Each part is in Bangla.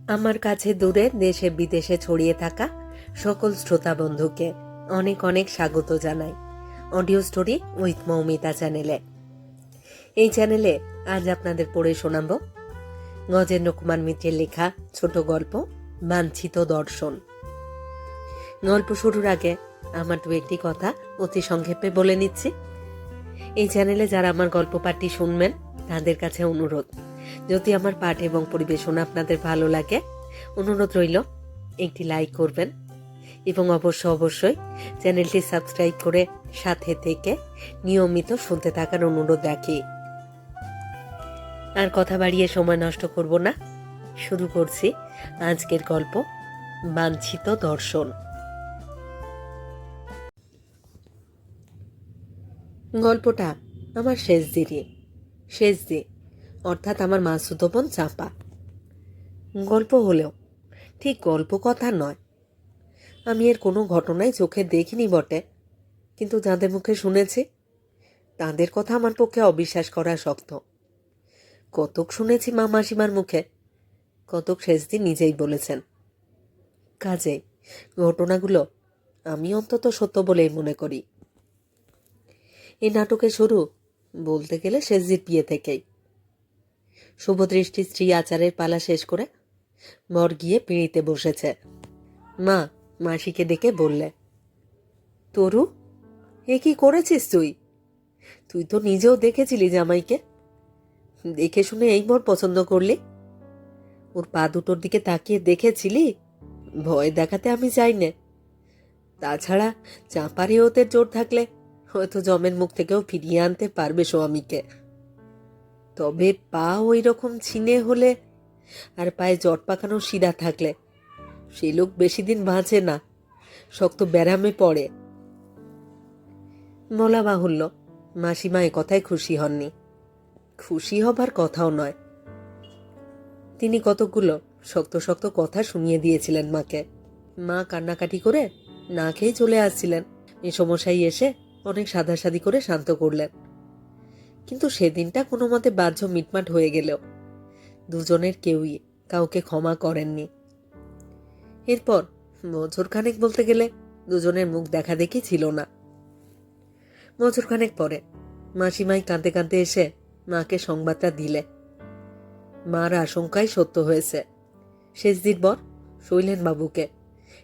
আমার কাছে দূরে দেশে বিদেশে ছড়িয়ে থাকা সকল শ্রোতা বন্ধুকে অনেক অনেক স্বাগত জানাই অডিও স্টোরি উইথ মৌমিতা চ্যানেলে। এই চ্যানেলে আজ আপনাদের পড়ে শোনাব গজেন্দ্র কুমার মিত্রের লেখা ছোট গল্প বাঞ্ছিত দর্শন। গল্প শুরুর আগে আমার দু একটি কথা অতি সংক্ষেপে বলে নিচ্ছি। এই চ্যানেলে যারা আমার গল্প পাঠটি শুনবেন তাদের কাছে অনুরোধ, যদি আমার পাঠ এবং পরিবেশনা আপনাদের ভালো লাগে অনুরোধ রইল একটি লাইক করবেন এবং অবশ্যই চ্যানেলটি সাবস্ক্রাইব করে সাথে থেকে নিয়মিত শুনতে থাকার অনুরোধ রাখি। আর কথা বাড়িয়ে সময় নষ্ট করব না, শুরু করছি আজকের গল্প বাঞ্ছিত দর্শন। গল্পটা আমার শেষদি অর্থাৎ আমার মাসুতো বোন চাপা। গল্প হলেও ঠিক গল্প কথা নয়। আমি এর কোনো ঘটনাই চোখে দেখিনি বটে, কিন্তু যাদের মুখে শুনেছি তাদের কথা আমার পক্ষে অবিশ্বাস করা শক্ত। কতক শুনেছি মা মাসিমার মুখে, কতক শেষদিন নিজেই বলেছেন। কাজেই ঘটনাগুলো আমি অন্তত সত্য বলেই মনে করি। এই নাটকের শুরু বলতে গেলে শেষজির বিয়ে থেকেই। শুভদৃষ্টির স্ত্রী আচারের পালা শেষ করে বর গিয়ে পিঁড়িতে বসেছে। মা মাসিকে ডেকে বললে, তরু, এ কি করেছিস তুই? তুই তো নিজেও দেখেছিলি জামাইকে, দেখে শুনে এই বর পছন্দ করলি? ওর পা দুটোর দিকে তাকিয়ে দেখেছিলি? ভয় দেখাতে আমি চাই না। তাছাড়া চাঁপারি ওদের জোর থাকলে হয়তো জমের মুখ থেকেও ফিরিয়ে আনতে পারবে স্বামীকে। তবে পা ওই রকম ছিনে হলে আর পায়ে জট পাকানো শিরা থাকলে সে লোক বেশি দিন বাঁচে না, শক্ত ব্যারামে পড়ে। বলা বাহুল্য মাসিমা এ কথায় খুশি হননি। খুশি হবার কথাও নয়। তিনি কতকগুলো শক্ত শক্ত কথা শুনিয়ে দিয়েছিলেন মাকে। মা কান্নাকাটি করে না খেয়ে চলে আসছিলেন। এই সমস্যায় এসে অনেক সাধাসাধি করে শান্ত করলেন। কিন্তু সেদিনটা কোনো মতে বাহ্য মিটমাট হয়ে গেলেও দুজনের কেউই কাউকে ক্ষমা করেননি। এরপর বছরখানেক বলতে গেলে দুজনের মুখ দেখা দেখি ছিল না। বছরখানেক পরে মাসিমাই কাঁদতে কাঁদতে এসে মাকে সংবাদটা দিলে। মার আশঙ্কাই সত্য হয়েছে। শেষদির বর শৈলেন বাবুকে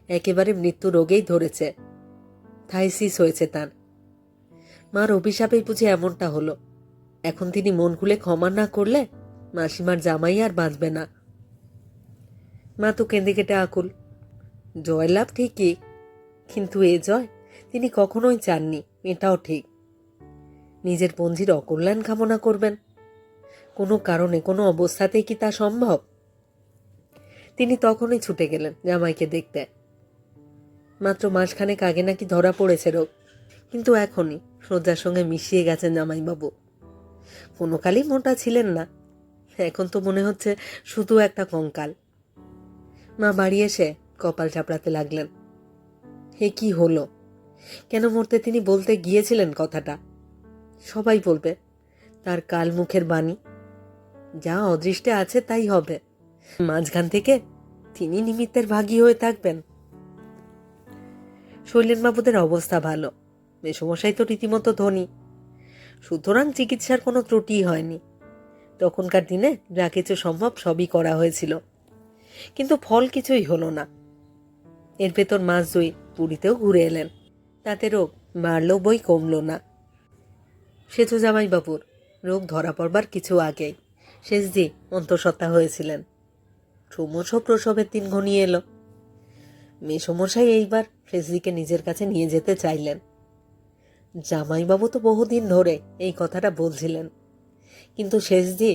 একেবারে মৃত্যু রোগেই ধরেছে। থাইসিস হয়েছে তার। মার অভিশাপেই বুঝে এমনটা হলো। এখন তিনি মন খুলে ক্ষমা না করলে মাসিমার জামাই আর বাঁচবে না। মা তো কেঁদে কেটে আকুল। জয়লাভ ঠিকই, কিন্তু এ জয় তিনি কখনোই চাননি, এটাও ঠিক। নিজের পঞ্জির অকল্যাণ কামনা করবেন? কোনো কারণে কোনো অবস্থাতেই কি তা সম্ভব? তিনি তখনই ছুটে গেলেন জামাইকে দেখতে। মাত্র মাসখানেক আগে নাকি ধরা পড়েছে রোগ, কিন্তু এখনই শয্যার সঙ্গে মিশিয়ে গেছেন জামাইবাবু। কোনো কালই মোটা ছিলেন না, এখন তো মনে হচ্ছে শুধু একটা কঙ্কাল। মা বাড়ি এসে কপাল চাপড়াতে লাগলেন। হে কি হলো? কেন মরতে তিনি বলতে গিয়েছিলেন কথাটা? সবাই বলবে তার কাল মুখের বাণী, যা অদৃষ্টে আছে তাই হবে। মাঝখান থেকে তিনি নিমিত্তের ভাগী হয়ে থাকবেন। শৈলেনবাবুদের অবস্থা ভালো, মেসমশাই তো রীতিমতো ধনী, সুতরাং চিকিৎসার কোনো ত্রুটি হয়নি। তখনকার দিনে যা কিছু সম্ভব সবই করা হয়েছিল, কিন্তু ফল কিছুই হলো না। এর ভেতর মাস দুই পুরীতেও ঘুরে এলেন, তাতে রোগ বাড়লো বই কমল না। সেজো জামাইবাবুর রোগ ধরা পড়বার কিছু আগেই শেষদি অন্তঃসত্ত্বা হয়েছিলেন। ক্রমশ প্রসবের দিন ঘনিয়ে এলো। মেসমশাই এইবার শেষদিকে নিজের কাছে নিয়ে যেতে চাইলেন। জামাইবাবু তো বহুদিন ধরে এই কথাটা বলছিলেন, কিন্তু শেষদি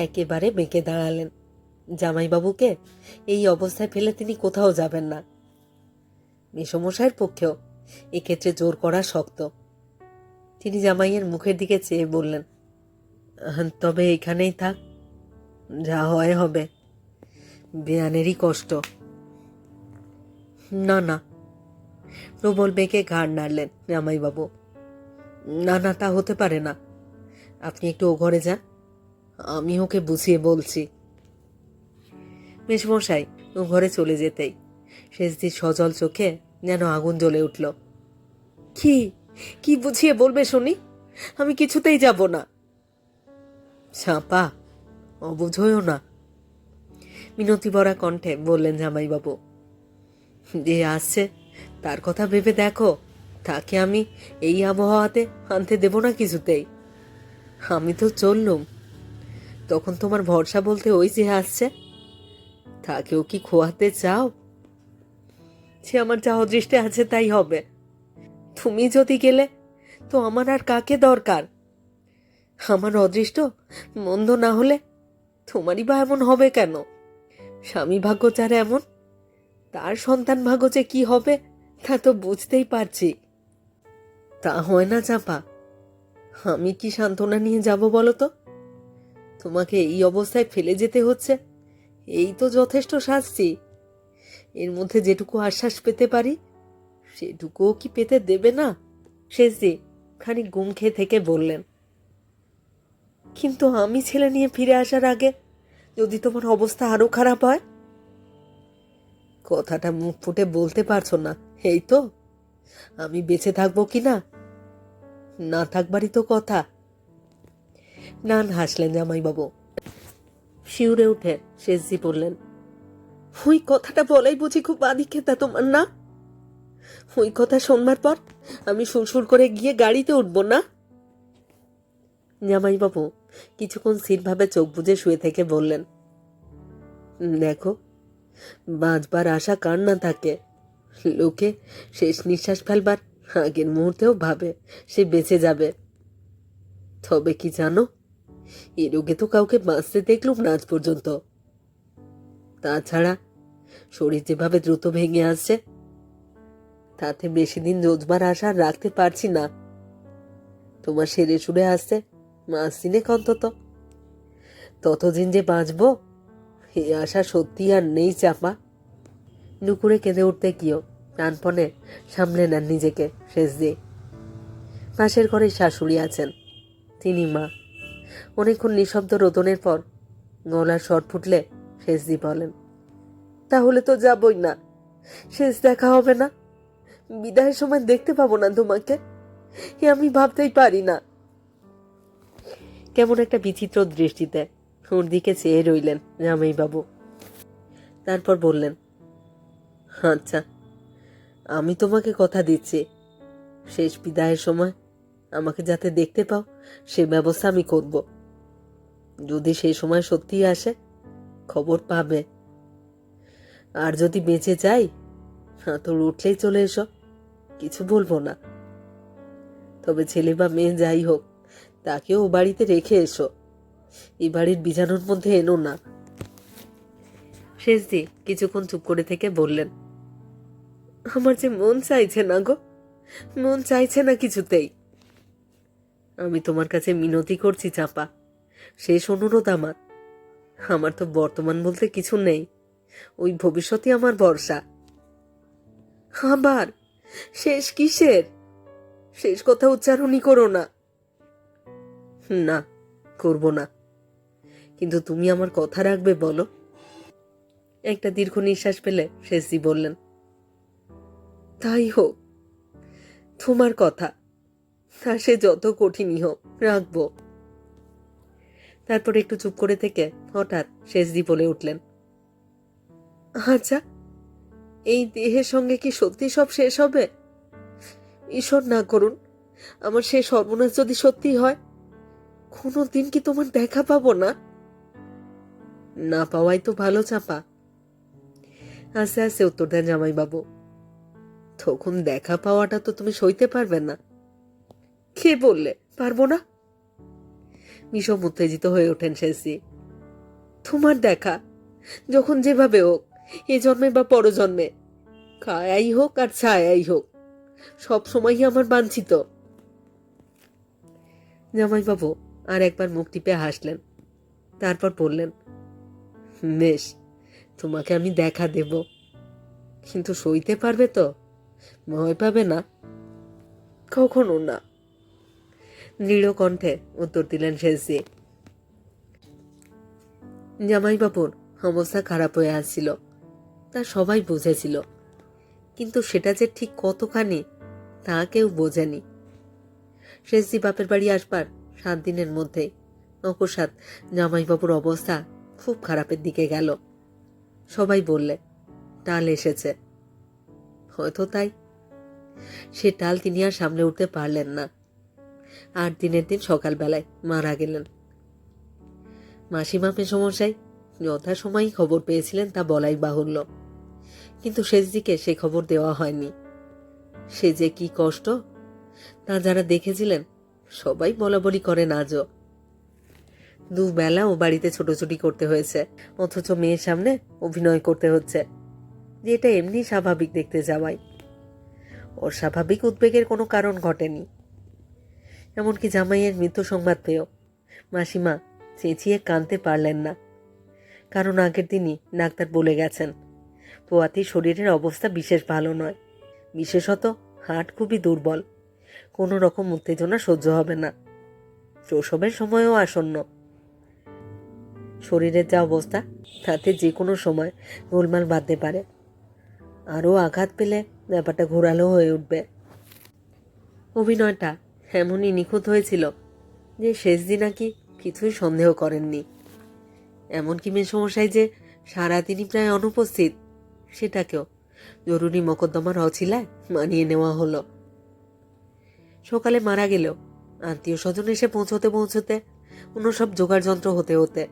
একেবারে বেঁকে দাঁড়ালেন। জামাইবাবুকে এই অবস্থায় ফেলে তিনি কোথাও যাবেন না। মেসমশাইয়ের পক্ষেও এক্ষেত্রে জোর করা শক্ত। তিনি জামাইয়ের মুখের দিকে চেয়ে বললেন, তবে এখানেই থাক, যা হয় হবে, বেয়ানেরই কষ্ট। না না, প্রবল বেঁকে ঘাড় নাড়লেন জামাইবাবু। না না, তা হতে পারে না। আপনি একটু ও ঘরে যান, আমি ওকে বুঝিয়ে বলছি। মেসমশাই ও ঘরে চলে যেতেই শেষজির সজল চোখে যেন আগুন জ্বলে উঠল। কি কি বুঝিয়ে বলবে শুনি? আমি কিছুতেই যাব না। চাপা, অবুঝ হইও না, মিনতি ভরা কণ্ঠে বললেন জামাইবাবু। যে আসছে তার কথা ভেবে দেখো, তাকে আমি এই আবহাওয়াতে আনতে দেব না কিছুতেই। আমি তো চললুম, তখন তোমার ভরসা বলতে ওই যে আসছে, তাকেও কি খোয়াতে চাও? সে আমার যা অদৃষ্টে আছে তাই হবে। তুমি যদি গেলে তো আমার আর কাকে দরকার? আমার অদৃষ্ট মন্দ না হলে তোমারই বা এমন হবে কেন? স্বামী ভাগ্য যার এমন, তার সন্তান ভাগ্য যে কি হবে তা তো বুঝতেই পারছি। তা হয় না চাপা, আমি কি সান্ত্বনা নিয়ে যাব বলো তো? তোমাকে এই অবস্থায় ফেলে যেতে হচ্ছে, এই তো যথেষ্ট শাস্তি। এর মধ্যে যেটুকু আশ্বাস পেতে পারি সেটুকুও কি পেতে দেবে না? শেষজি খানিক গুম খেয়ে থেকে বললেন, কিন্তু আমি ছেলে নিয়ে ফিরে আসার আগে যদি তোমার অবস্থা আরো খারাপ হয়? কথাটা মুখ ফুটে বলতে পারছো না, এই তো। আমি বেঁচে থাকবো কি না, না থাকবারই তো কথা। নান হাসলেন জামাইবাবু। শিউরে উঠে শেষজি বললেন, ওই কথাটা বলাই বুঝি খুব আদিক্ষেতা তোমার না? ওই কথা শোনবার পর আমি সুরসুর করে গিয়ে গাড়িতে উঠবো না? জামাইবাবু কিছুক্ষণ স্থিরভাবে চোখ বুজে শুয়ে থেকে বললেন, দেখো, বাঁচবার আশা কার না থাকে। লোকে শেষ নিঃশ্বাস ফেলবার আগের মুহূর্তেও ভাবে সে বেঁচে যাবে। তবে কি জানো, এ রোগে তো কাউকে বাঁচতে দেখলুম না আজ পর্যন্ত। তাছাড়া শরীর যেভাবে দ্রুত ভেঙে আসছে, তাতে বেশি দিন রোজবার আশা আর রাখতে পারছি না। তোমার সেরে সুরে আসছে 5 দিনেক অন্তত, ততদিন যে বাঁচবো এই আশা সত্যি আর নেই চাপা। নুকুরে কেঁদে উঠতে গিয়েও প্রাণপণে সামলে নেন নিজেকে শেষজি। পাশের ঘরে শাশুড়ি আছেন, তিনি মা। অনেকক্ষণ নিঃশব্দ রোদনের পর গলার স্বর ফুটলে শেষজি বলেন, তাহলে তো যাবই না, শেষ দেখা হবে না, বিদায়ের সময় দেখতে পাবো না তোমাকে, এ আমি ভাবতেই পারি না। কেমন একটা বিচিত্র দৃষ্টিতে ওর দিকে চেয়ে রইলেন জামাইবাবু। তারপর বললেন, আচ্ছা, আমি তোমাকে কথা দিচ্ছি, শেষ বিদায়ের সময় আমাকে যাতে দেখতে পাও সে ব্যবস্থা আমি করব। যদি সেই সময় সত্যি আসে খবর পাবে, আর যদি বেঁচে যাই তোর উঠলেই চলে এসো, কিছু বলবো না। তবে ছেলে বা মেয়ে যাই হোক তাকেও বাড়িতে রেখে এসো, এই বাড়ির বিজানুর মধ্যে এনো না। শেষদি কিছুক্ষণ চুপ করে থেকে বললেন, আমার যে মন চাইছে না গো, মন চাইছে না কিছুতেই। আমি তোমার কাছে মিনতি করছি চাপা, শেষ অনুরোধ আমার। আমার তো বর্তমান বলতে কিছু নেই, ওই ভবিষ্যতই আমার ভরসা। আবার শেষ কিসের? শেষ কথা উচ্চারণই করো না। না, করব না, কিন্তু তুমি আমার কথা রাখবে বলো? একটা দীর্ঘ নিঃশ্বাস ফেলে শেষজি বললেন, তাই হোক, তোমার কথা, তা সে যত কঠিনই হোক রাখবো। তারপর একটু চুপ করে থেকে হঠাৎ শেষজি বলে উঠলেন, আচ্ছা, এই দেহের সঙ্গে কি সত্যি সব শেষ হবে? ঈশ্বর না করুন, আমার সে সর্বনাশ যদি সত্যি হয়, কোনো দিন কি তোমার দেখা পাবো না? না পাওয়াই তো ভালো চাপা, আস্তে আস্তে উত্তর দেন জামাইবাবু। তখন দেখা পাওয়াটা তো তুমি সইতে পারবে না। কে বললে পারবো না? বিষম উত্তেজিত হয়ে ওঠেন শেষজি। তোমার দেখা যখন যেভাবে হোক, এ জন্মে বা পরজন্মে, কায়াই হোক আর ছায়াই হোক, সব সময়ই আমার বাঞ্ছিত। জামাইবাবু আর একবার মুখ টিপে হাসলেন, তারপর বললেন, বেশ, তোমাকে আমি দেখা দেব, কিন্তু সইতে পারবে তো? ভয় পাবে না? কখনো না, দৃঢ় কণ্ঠে উত্তর দিলেন শেষজি। জামাইবাবুর অবস্থা খারাপ হয়ে আসছিল, তা সবাই বুঝেছিল, কিন্তু সেটা যে ঠিক কতখানি তা কেউ বোঝেনি। শেষজি বাপের বাড়ি আসবার 7 দিনের মধ্যেই অকস্মাৎ জামাইবাবুর অবস্থা খুব খারাপের দিকে গেল। সবাই বললে টাল এসেছে। হয়তো তাই। সে টাল তিনি আর সামলে উঠতে পারলেন না। 8 দিনের দিন সকালবেলায় মারা গেলেন। মাসিমা মেসমশাই যথাসময়ই খবর পেয়েছিলেন তা বলাই বাহুল্য, কিন্তু শেষদিকে সে খবর দেওয়া হয়নি। সে যে কি কষ্ট তা যারা দেখেছিলেন সবাই বলাবলি করেন আজও। দুবেলা ও বাড়িতে ছোটাছুটি করতে হয়েছে, অথচ মেয়ের সামনে অভিনয় করতে হচ্ছে যে এটা এমনি স্বাভাবিক দেখতে যাওয়াই। অস্বাভাবিক উদ্বেগের কোনো কারণ ঘটেনি। এমনকি জামাইয়ের মৃত্যু সংবাদ পেয়েও মাসিমা চেঁচিয়ে কাঁদতে পারলেন না, কারণ আগের দিনই ডাক্তার বলে গেছেন পোয়াতির শরীরের অবস্থা বিশেষ ভালো নয়, বিশেষত হার্ট খুবই দুর্বল, কোনো রকম উত্তেজনা সহ্য হবে না, প্রসবের সময়ও আসন্ন। শরীরের যা অবস্থা তাতে যে কোনো সময় গোলমাল বাঁধতে পারে, আরও আঘাত পেলে ব্যাপারটা ঘোরালো হয়ে উঠবে। অভিনয়টা এমনই নিখুঁত হয়েছিল যে শেষদিন নাকি কিছুই সন্দেহ করেননি। এমনকি মেসমশাই যে সারাদিনই প্রায় অনুপস্থিত সেটাকেও জরুরি মোকদ্দমার অছিলায় মানিয়ে নেওয়া হলো। সকালে মারা গেলেও আত্মীয় স্বজন এসে পৌঁছতে পৌঁছতে অন্য সব জোগাড় যন্ত্র হতে হতে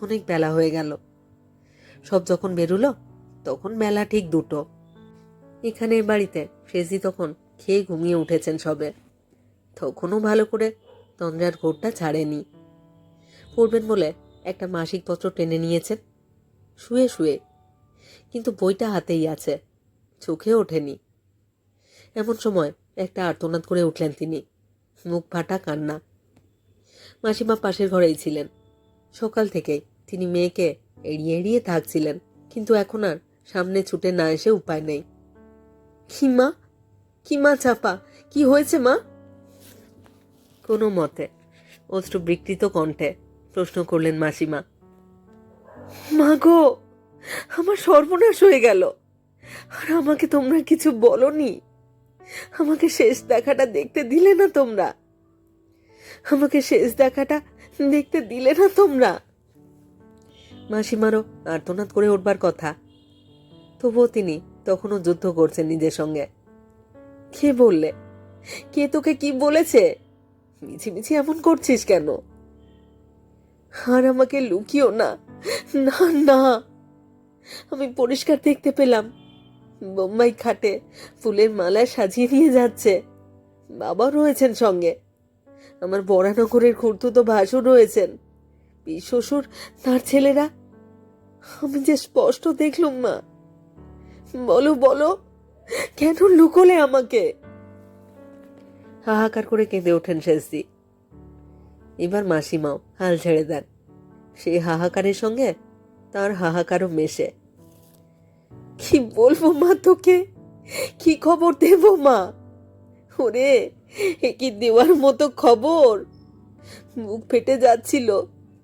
অনেক বেলা হয়ে গেল। সব যখন বেরুলো তখন বেলা ঠিক 2টো। এখানে বাড়িতে শেষজি তখন খেয়ে ঘুমিয়ে উঠেছেন সবে। তখনও ভালো করে তন্দ্রার ঘোরটা ছাড়েনি। পড়বেন বলে একটা মাসিক পত্র টেনে নিয়েছেন শুয়ে শুয়ে, কিন্তু বইটা হাতেই আছে, চোখে ওঠেনি। এমন সময় একটা আর্তনাদ করে উঠলেন তিনি, মুখ ফাটা কান্না। মাসিমা পাশের ঘরেই ছিলেন। সকাল থেকেই তিনি মেয়েকে এড়িয়ে এড়িয়ে থাকছিলেন, কিন্তু এখন আর সামনে ছুটে না এসে উপায় নেই। কি মা চাপা, কি হয়েছে মা? কোনো মতে অশ্রু বিকৃত কণ্ঠে প্রশ্ন করলেন মাসিমা। মা গো, আমার সর্বনাশ হয়ে গেল, আর আমাকে তোমরা কিছু বলনি। আমাকে শেষ দেখাটা দেখতে দিলে না তোমরা, আমাকে শেষ দেখাটা দেখতে দিলে না তোমরা। মাসিমারও আর্তনাদ করে উঠবার কথা, তবুও তিনি তখনও যুদ্ধ করছেন নিজের সঙ্গে। কে বললে? কে তোকে কি বলেছে? মিছিমিছি এমন করছিস কেন? আর আমাকে লুকিও না, না না। আমি পরিষ্কার দেখতে পেলাম বোম্বাই খাটে ফুলের মালা সাজিয়ে নিয়ে যাচ্ছে, বাবা রয়েছেন সঙ্গে, আমার বরানগরের খুড়তুতো ভাসুর রয়েছেন, পিস শ্বশুর, তার ছেলেরা। আমি যে স্পষ্ট দেখলুম মা। বলো বলো, কেন লুকোলে আমাকে? হাহাকার করে কেঁদে ওঠেন শেষজি। এবার মাসিমাও হাল ছেড়ে দেন। সেই হাহাকারের সঙ্গে তার হাহাকারও মেশে। কি বলবো মা তোকে, কি খবর দেব মা? ওরে, এ কি দেওয়ার মতো খবর? মুখ ফেটে যাচ্ছিল,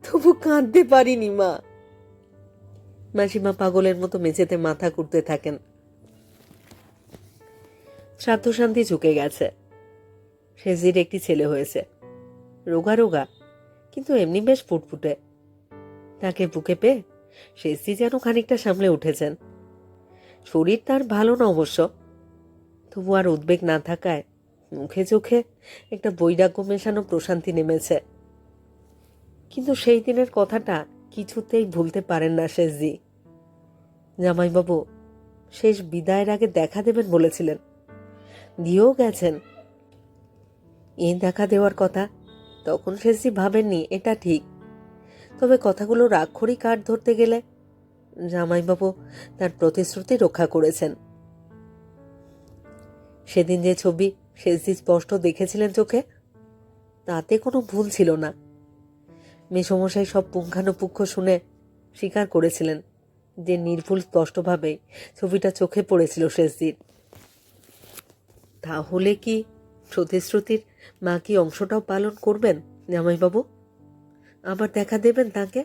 তবু কাঁদতে পারিনি মা। মাসিমা পাগলের মতো মেঝেতে মাথা কুটতে থাকেন। শ্রাদ্ধ শান্তি ঝুঁকে গেছে। শেষজির একটি ছেলে হয়েছে, রোগা রোগা, কিন্তু এমনি বেশ ফুটফুটে। তাকে বুকে পেয়ে শেষজি যেন খানিকটা সামলে উঠেছেন। শরীর তার ভালো না অবশ্য, তবু আর উদ্বেগ না থাকায় মুখে চোখে একটা বৈরাগ্য মেশানো প্রশান্তি নেমেছে। কিন্তু সেই দিনের কথাটা কিছুতেই ভুলতে পারেন না শেষজি। জামাইবাবু শেষ বিদায়ের আগে দেখা দেবেন বলেছিলেন, দিয়েও গেছেন। এই দেখা দেওয়ার কথা তখন শেষজি ভাবেননি, এটা ঠিক। তবে কথাগুলো রাক্ষরই কাঠ ধরতে গেলে জামাইবাবু তার প্রতিশ্রুতি রক্ষা করেছেন। সেদিন যে ছবি শেষজি স্পষ্ট দেখেছিলেন চোখে, তাতে কোনো ভুল ছিল না। মেসমশাই সব পুঙ্খানুপুঙ্খ শুনে স্বীকার করেছিলেন যে নির্ভুল স্পষ্টভাবেই ছবিটা চোখে পড়েছিল শেষজির। তাহলে কি প্রতিশ্রুতির বাকি অংশটাও পালন করবেন জামাইবাবু? আবার দেখা দেবেন তাকে?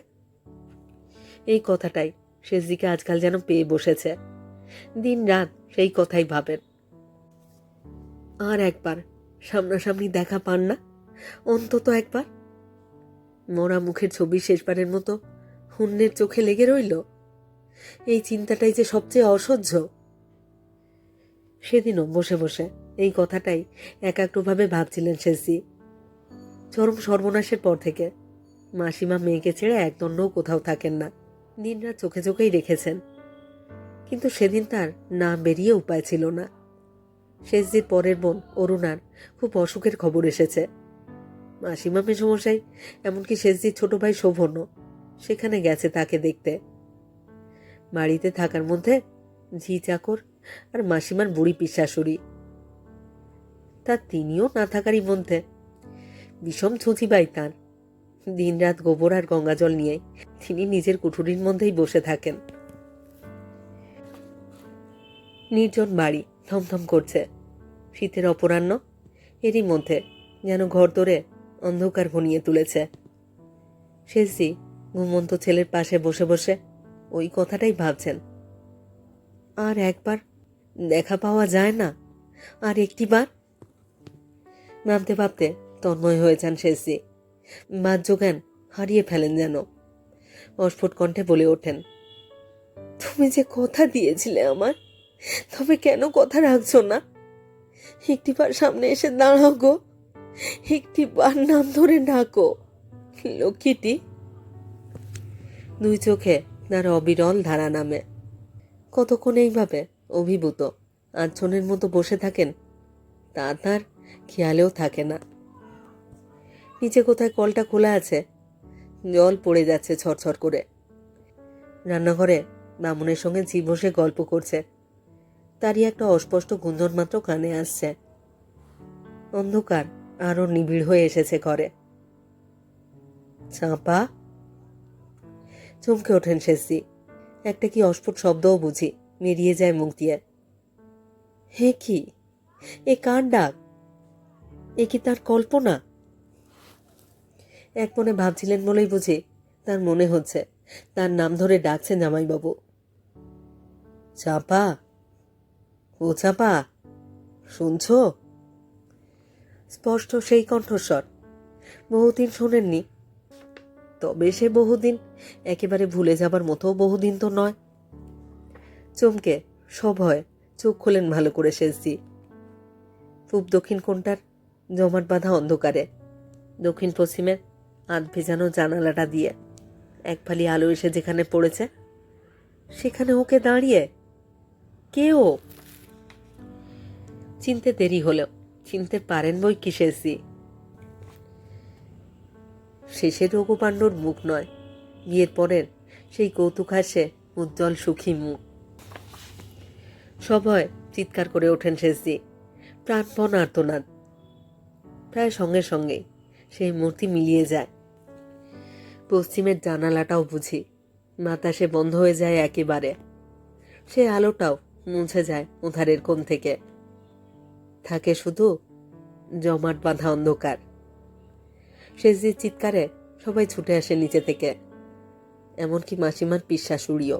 এই কথাটাই শেষজিকে আজকাল যেন পেয়ে বসেছে। দিন রাত সেই কথাই ভাবেন। আর একবার সামনাসামনি দেখা পান না? অন্তত একবার মরা মুখের ছবি শেষবারের মতো হুন্নের চোখে লেগে রইল। এই চিন্তাটাই যে সবচেয়ে অসহ্য। সেদিনও বসে বসে এই কথাটাই একাগ্রভাবে ভাবছিলেন শেষজি। চরম সর্বনাশের পর থেকে মাসিমা মেয়েকে ছেড়ে একদণ্ডও কোথাও থাকেন না, দিনরাত চোখে চোখেই রেখেছেন। কিন্তু সেদিন তার না বেরিয়ে উপায় ছিল না। শেষজির পরের বোন অরুণার খুব অসুখের খবর এসেছে। মাসিমা মেসমশাই, এমনকি শেষজির ছোট ভাই শোভনও সেখানে গেছে তাকে দেখতে। বাড়িতে থাকার মধ্যে ঝি চাকর আর মাসিমার বুড়ি পিশাশুড়ি, তা তিনিও না থাকারই মধ্যে বিষম ছুঁচিবাই তাঁর। দিনরাত গোবর আর গঙ্গাজল নিয়ে তিনি নিজের কুঠুরির মধ্যেই বসে থাকেন। নির্জন বাড়ি থমথম করছে। শীতের অপরাহ্ন, এরই মধ্যে যেন ঘর ধরে অন্ধকার ঘনিয়ে তুলেছে। শেষজি ঘুমন্ত ছেলের পাশে বসে বসে ওই কথাটাই ভাবছেন। আর একবার দেখা পাওয়া যায় না? আর একটিবার? ভাবতে ভাবতে তন্ময় হয়ে যান শেষজি। বাহ্য জ্ঞান হারিয়ে ফেলেন যেন। অস্ফুট কণ্ঠে বলে ওঠেন, তুমি যে কথা দিয়েছিলে আমার, তবে কেন কথা রাখছো না? একটিবার সামনে এসে দাঁড়াও গো, একটিবার নাম ধরে ডাকো লক্ষ্মীটি। দুই চোখে তার অবিরল ধারা নামে। কতক্ষণ এইভাবে অভিভূত আচ্ছন্নের মতো বসে থাকেন তা তার খেয়ালেও থাকে না। নিচে কোথায় কলটা খোলা আছে, জল পড়ে যাচ্ছে ছড়ছড় করে। রান্নাঘরে বামুনের সঙ্গে ঝি বসে গল্প করছে, তারই একটা অস্পষ্ট গুঞ্জন মাত্র কানে আসছে। অন্ধকার আরো নিবিড় হয়ে এসেছে ঘরে। চাঁপা! চমকে ওঠেন শেষজি। একটা কি অস্ফুট শব্দও বুঝি বেরিয়ে যায় মুখ দিয়ে। হে কি, এ কার ডাক? এ কি তার কল্পনা? এক মনে ভাবছিলেন বলেই বুঝি তার মনে হচ্ছে তার নাম ধরে ডাকছেন জামাইবাবু। চাপা, ও চাপা, শুনছ? স্পষ্ট সেই কণ্ঠস্বর। বহুদিন শোনেননি, তবে সে বহুদিন একেবারে ভুলে যাবার মতো বহুদিন তো নয়। চমকে সভয় চোখ খোলেন ভালো করে শেষজি। পূব দক্ষিণ কোণটার জমাট বাঁধা অন্ধকারে দক্ষিণ পশ্চিমের আধ ভেজানো জানালাটা দিয়ে এক ফালি আলো এসে যেখানে পড়েছে, সেখানে ওকে দাঁড়িয়ে কে ও? চিনতে দেরি হলেও চিনতে পারেন বই কি শেষজি। শেষের রঘুপাণ্ডর মুখ নয়, বিয়ের পরের সেই কৌতুক হাসে উজ্জ্বল সুখী মুখ। সভয় চিৎকার করে ওঠেন শেষজি, প্রাণপণ আর্তনাদ। প্রায় সঙ্গে সঙ্গেই সেই মূর্তি মিলিয়ে যায়। পশ্চিমের জানালাটাও বুঝি বাতাসে বন্ধ হয়ে যায় একেবারে। সে আলোটাও মুছে যায় উধারের কোণ থেকে। থাকে শুধু জমাট বাঁধা অন্ধকার। শেষজির চিৎকারে সবাই ছুটে আসে নিচে থেকে, এমনকি মাসিমার পিশাশুড়িও।